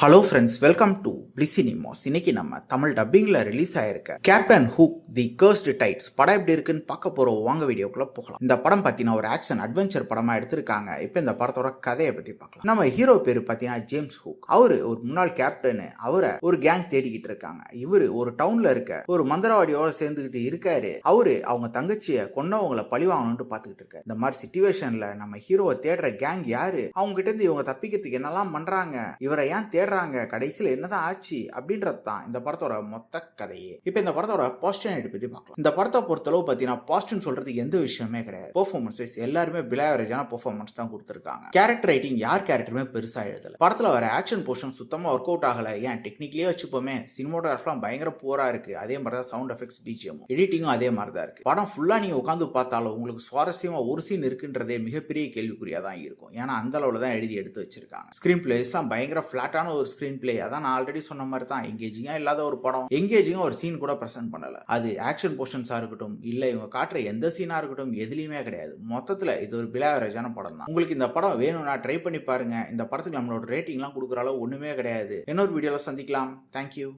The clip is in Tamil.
Hello friends, welcome to bliss cinemas. இன்னைக்கு நம்ம தமிழ் டப்பிங்ல ரிலீஸ் ஆயிருக்க கேப்டன் ஹூக் தி கர்ஸ்டு டைட்ஸ் படம் எப்படி இருக்குன்னு பார்க்க போறோம். வாங்க வீடியோக்குள்ள போகலாம். இந்த படம் பார்த்தீங்கன்னா ஒரு ஆக்ஷன் அட்வென்ச்சர் படமா எடுத்திருக்காங்க. இப்போ இந்த படத்தோட கதையை பத்தி பார்க்கலாம். நம்ம ஹீரோ பேரு பார்த்தீங்கன்னா ஜேம்ஸ் ஹூக். அவரு ஒரு முன்னாள் கேப்டன். அவரை ஒரு கேங் தேடிக்கிட்டு இருக்காங்க. இவரு ஒரு டவுன்ல இருக்க ஒரு மந்திரவாதியோட சேர்ந்துகிட்டு இருக்காரு. அவரு அவங்க தங்கச்சியை கொன்னவங்களை பழி வாங்கணும்னு பார்த்துக்கிட்டு இருக்காரு. இந்த மாதிரி சிச்சுவேஷன்ல நம்ம ஹீரோவை தேடுற கேங் யாரு, அவங்க கிட்ட இருந்து இவங்க தப்பிக்கிறதுக்கு என்னெல்லாம் பண்றாங்க, இவரை ஏன் தேடுறாங்க, கடைசியில் என்னதான் ஆச்சு அப்படின்றது தான் இந்த படத்தோட மொத்த கதையே. இப்போ இந்த படத்தோட பாசிட்டிவ் பத்தி பார்க்கலாம். இந்த படத்தை பொறுத்தளவு பார்த்தீங்கன்னா பாசிட்டிவ் சொல்றதுக்கு எந்த விஷயமே கிடையாது. பெர்ஃபார்மன்ஸ் வைஸ் எல்லாருமே பிலாவரேஜான பெர்ஃபார்மன்ஸ் தான் கொடுத்துருக்காங்க. கேரக்டர் ரைட்டிங் யார் கேரக்டருமே பெருசா எழுதல. படத்துல வர ஆக்ஷன் போர்ஷன் சுத்தமா ஒர்க் அவுட் ஆகல. ஏன் டெக்னிக்கலியே வச்சுப்போமே, சினிமோட்டோகிராஃப்லாம் பயங்கர போரா இருக்கு. அதே மாதிரி தான் சவுண்ட் எஃபெக்ட்ஸ், பிஜிஎம், எடிட்டிங்கும் அதே மாதிரி தான் இருக்கு. படம் ஃபுல்லா நீங்க உட்காந்து பார்த்தாலும் உங்களுக்கு சுவாரஸ்யமா ஒரு சீன் இருக்குன்றதே மிகப்பெரிய கேள்விக்குறியா தான் இருக்கும். ஏன்னா அந்த அளவுல தான் எழுதி எடுத்து வச்சிருக்காங்க. ஸ்கிரீன் பிளேஸ்லாம் பயங்கர ஃபிளாட்டான ஒரு ஸ்கிரீன் பிளே. அதான் நான் ஆல்ரெடி சொன்ன மாதிரி தான், எங்கேஜிங்கா இல்லாத ஒரு படம். எங்கேஜிங்கா ஒரு சீன் கூட பிரசன்ட் பண்ணல. அது ஆக்ஷன் போர்ஷன்ஸா இருக்கட்டும், இல்ல இவங்க காட்டுற எந்த சீனா இருக்கட்டும், எதுலயுமே கிடையாது. மொத்தத்துல இது ஒரு பிலாவரேஜான படம் தான். உங்களுக்கு இந்த படம் வேணும்னா ட்ரை பண்ணி பாருங்க. இந்த படத்துக்கு நம்மளோட ரேட்டிங்லாம் கொடுக்குற அளவு ஒண்ணுமே கிடையாது. இன்னொரு வீடியோல சந்திக்கலாம். தேங்க்யூ.